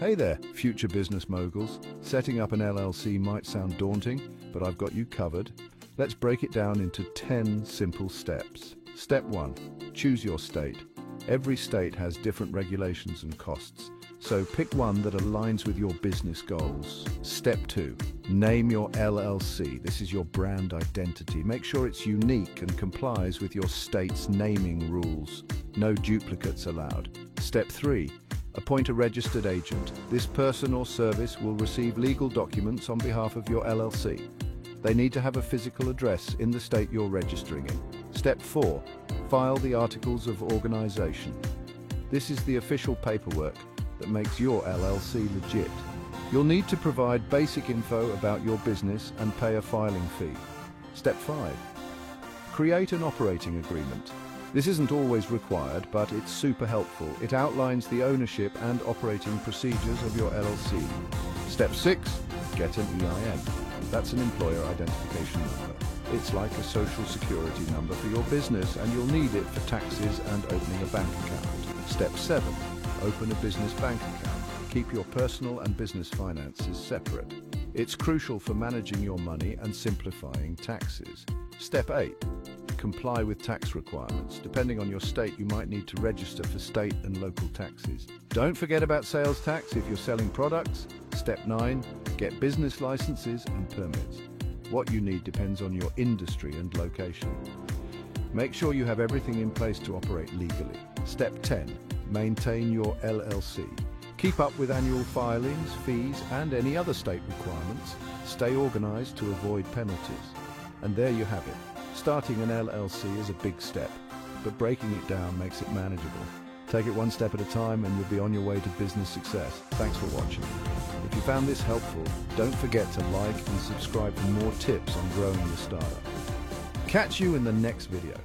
Hey there, future business moguls. Setting up an LLC might sound daunting, but I've got you covered. Let's break it down into 10 simple steps. Step 1. Choose your state. Every state has different regulations and costs, so pick one that aligns with your business goals. Step 2. Name your LLC. This is your brand identity. Make sure it's unique and complies with your state's naming rules. No duplicates allowed. Step 3. Appoint a registered agent. This person or service will receive legal documents on behalf of your LLC. They need to have a physical address in the state you're registering in. Step 4. File the Articles of Organization. This is the official paperwork that makes your LLC legit. You'll need to provide basic info about your business and pay a filing fee. Step 5. Create an operating agreement. This isn't always required, but it's super helpful. It outlines the ownership and operating procedures of your LLC. Step 6. Get an EIN. That's an employer identification number. It's like a social security number for your business, and you'll need it for taxes and opening a bank account. Step 7. Open a business bank account. Keep your personal and business finances separate. It's crucial for managing your money and simplifying taxes. Step 8. Comply with tax requirements. Depending on your state, you might need to register for state and local taxes. Don't forget about sales tax if you're selling products. Step 9. Get business licenses and permits. What you need depends on your industry and location. Make sure you have everything in place to operate legally. Step 10. Maintain your LLC. Keep up with annual filings, fees, and any other state requirements. Stay organized to avoid penalties. And there you have it. Starting an LLC is a big step, but breaking it down makes it manageable. Take it one step at a time and you'll be on your way to business success. Thanks for watching. If you found this helpful, don't forget to like and subscribe for more tips on growing your startup. Catch you in the next video.